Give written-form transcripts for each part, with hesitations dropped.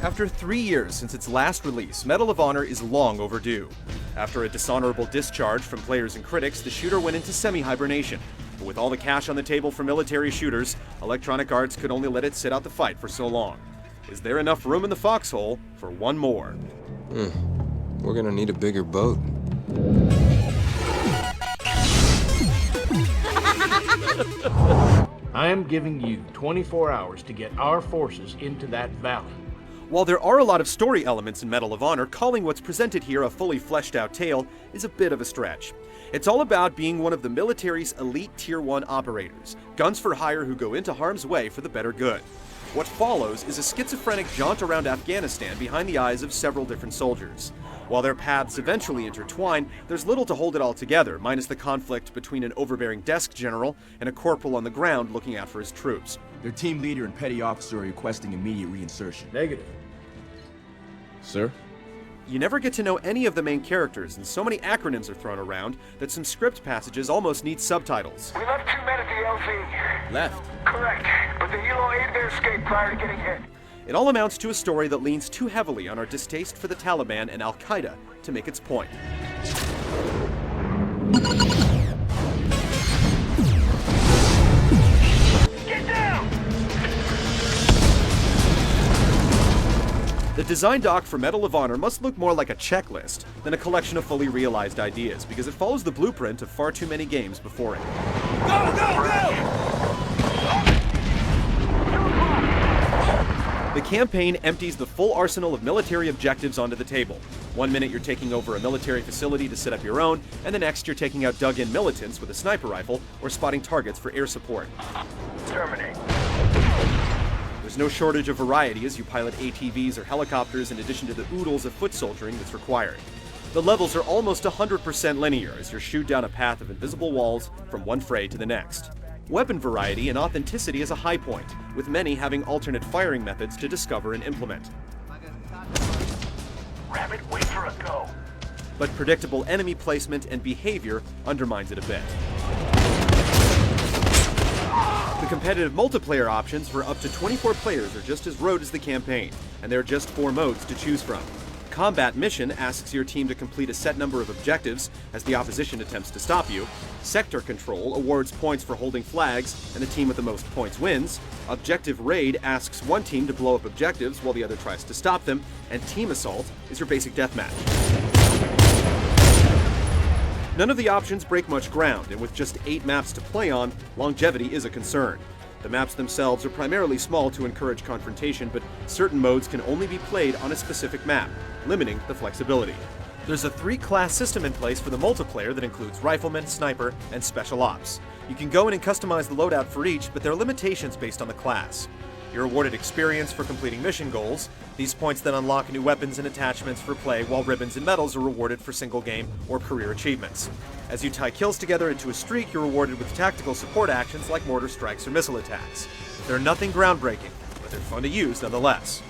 After 3 years since its last release, Medal of Honor is long overdue. After a dishonorable discharge from players and critics, the shooter went into semi-hibernation. But with all the cash on the table for military shooters, Electronic Arts could only let it sit out the fight for so long. Is there enough room in the foxhole for one more? We're gonna need a bigger boat. I am giving you 24 hours to get our forces into that valley. While there are a lot of story elements in Medal of Honor, calling what's presented here a fully fleshed out tale is a bit of a stretch. It's all about being one of the military's elite Tier 1 operators, guns for hire who go into harm's way for the better good. What follows is a schizophrenic jaunt around Afghanistan behind the eyes of several different soldiers. While their paths eventually intertwine, there's little to hold it all together, minus the conflict between an overbearing desk general and a corporal on the ground looking out for his troops. Their team leader and petty officer are requesting immediate reinsertion. Negative. Sir? You never get to know any of the main characters, and so many acronyms are thrown around that some script passages almost need subtitles. We left 2 men at the LZ. Left. Correct, but the helo aided their escape prior to getting hit. It all amounts to a story that leans too heavily on our distaste for the Taliban and Al-Qaeda to make its point. Get down! The design doc for Medal of Honor must look more like a checklist than a collection of fully realized ideas, because it follows the blueprint of far too many games before it. Go, go, go! The campaign empties the full arsenal of military objectives onto the table. 1 minute you're taking over a military facility to set up your own, and the next you're taking out dug-in militants with a sniper rifle or spotting targets for air support. Terminate. There's no shortage of variety as you pilot ATVs or helicopters in addition to the oodles of foot soldiering that's required. The levels are almost 100% linear as you shoot down a path of invisible walls from one fray to the next. Weapon variety and authenticity is a high point, with many having alternate firing methods to discover and implement. Rabbit, wait for a go. But predictable enemy placement and behavior undermines it a bit. The competitive multiplayer options for up to 24 players are just as road as the campaign, and there are just 4 modes to choose from. Combat Mission asks your team to complete a set number of objectives as the opposition attempts to stop you. Sector Control awards points for holding flags, and the team with the most points wins. Objective Raid asks one team to blow up objectives while the other tries to stop them. And Team Assault is your basic deathmatch. None of the options break much ground, and with just 8 maps to play on, longevity is a concern. The maps themselves are primarily small to encourage confrontation, but certain modes can only be played on a specific map, limiting the flexibility. There's a 3-class system in place for the multiplayer that includes Rifleman, Sniper, and Special Ops. You can go in and customize the loadout for each, but there are limitations based on the class. You're awarded experience for completing mission goals. These points then unlock new weapons and attachments for play, while ribbons and medals are rewarded for single game or career achievements. As you tie kills together into a streak, you're rewarded with tactical support actions like mortar strikes or missile attacks. They're nothing groundbreaking, but they're fun to use nonetheless.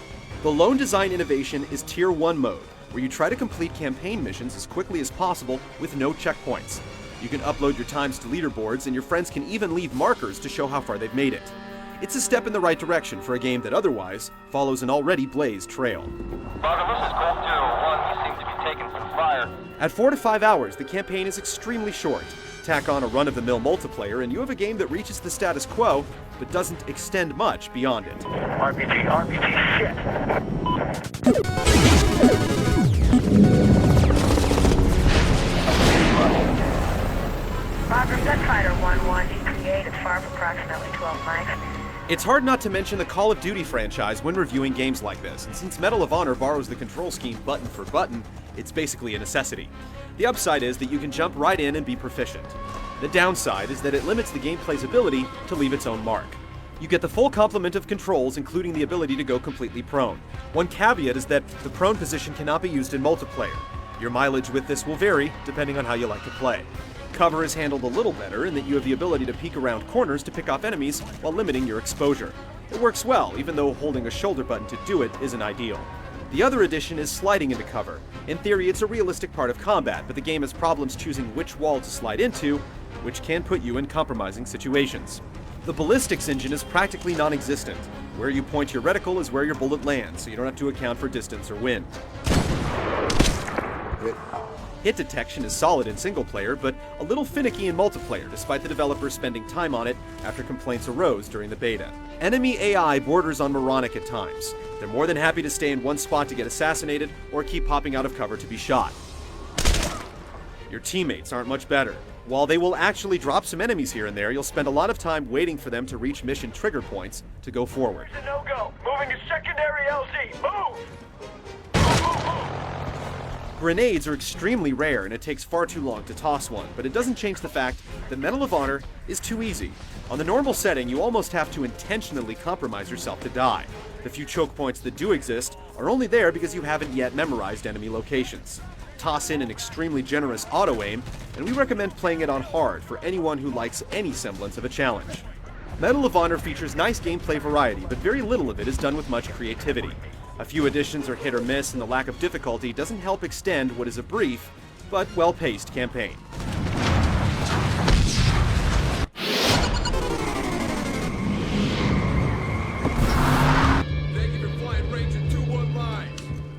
The lone design innovation is Tier 1 mode, where you try to complete campaign missions as quickly as possible with no checkpoints. You can upload your times to leaderboards, and your friends can even leave markers to show how far they've made it. It's a step in the right direction for a game that otherwise follows an already blazed trail. Father, this is Colt 201. We seem to be taking some fire. At 4 to 5 hours, the campaign is extremely short. Tack on a run-of-the-mill multiplayer, and you have a game that reaches the status quo, but doesn't extend much beyond it. RPG, shit. Roger, Jet Fighter 1-1, ETA is far of approximately 12 miles. It's hard not to mention the Call of Duty franchise when reviewing games like this, and since Medal of Honor borrows the control scheme button for button, it's basically a necessity. The upside is that you can jump right in and be proficient. The downside is that it limits the gameplay's ability to leave its own mark. You get the full complement of controls, including the ability to go completely prone. One caveat is that the prone position cannot be used in multiplayer. Your mileage with this will vary depending on how you like to play. Cover is handled a little better in that you have the ability to peek around corners to pick off enemies while limiting your exposure. It works well, even though holding a shoulder button to do it isn't ideal. The other addition is sliding into cover. In theory, it's a realistic part of combat, but the game has problems choosing which wall to slide into, which can put you in compromising situations. The ballistics engine is practically non-existent. Where you point your reticle is where your bullet lands, so you don't have to account for distance or wind. Hit detection is solid in single player, but a little finicky in multiplayer, despite the developers spending time on it after complaints arose during the beta. Enemy AI borders on moronic at times. They're more than happy to stay in one spot to get assassinated, or keep popping out of cover to be shot. Your teammates aren't much better. While they will actually drop some enemies here and there, you'll spend a lot of time waiting for them to reach mission trigger points to go forward. It's a no-go. Moving to secondary LZ. Move! Grenades are extremely rare and it takes far too long to toss one, but it doesn't change the fact that Medal of Honor is too easy. On the normal setting, you almost have to intentionally compromise yourself to die. The few choke points that do exist are only there because you haven't yet memorized enemy locations. Toss in an extremely generous auto-aim, and we recommend playing it on hard for anyone who likes any semblance of a challenge. Medal of Honor features nice gameplay variety, but very little of it is done with much creativity. A few additions are hit or miss, and the lack of difficulty doesn't help extend what is a brief, but well-paced campaign. Thank you for flying Ranger 2-1 line.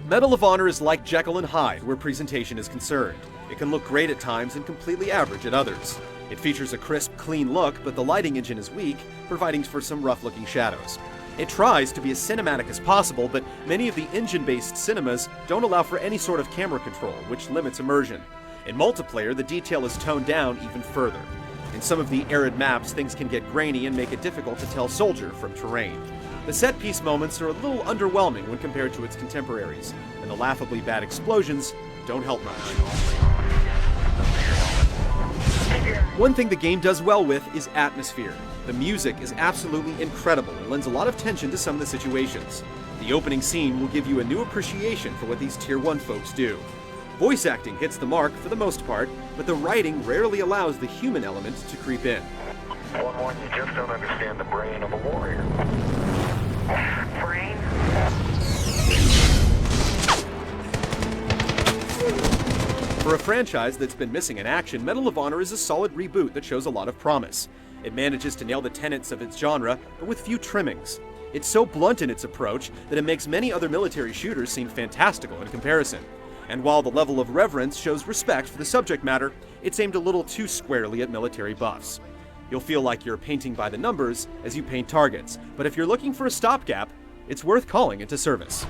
Medal of Honor is like Jekyll and Hyde where presentation is concerned. It can look great at times and completely average at others. It features a crisp, clean look, but the lighting engine is weak, providing for some rough-looking shadows. It tries to be as cinematic as possible, but many of the engine-based cinemas don't allow for any sort of camera control, which limits immersion. In multiplayer, the detail is toned down even further. In some of the arid maps, things can get grainy and make it difficult to tell soldier from terrain. The set-piece moments are a little underwhelming when compared to its contemporaries, and the laughably bad explosions don't help much. One thing the game does well with is atmosphere. The music is absolutely incredible and lends a lot of tension to some of the situations. The opening scene will give you a new appreciation for what these Tier 1 folks do. Voice acting hits the mark for the most part, but the writing rarely allows the human element to creep in. 1-1, you just don't understand the brain of a warrior. Brain? For a franchise that's been missing in action, Medal of Honor is a solid reboot that shows a lot of promise. It manages to nail the tenets of its genre, but with few trimmings. It's so blunt in its approach that it makes many other military shooters seem fantastical in comparison. And while the level of reverence shows respect for the subject matter, it's aimed a little too squarely at military buffs. You'll feel like you're painting by the numbers as you paint targets, but if you're looking for a stopgap, it's worth calling into service.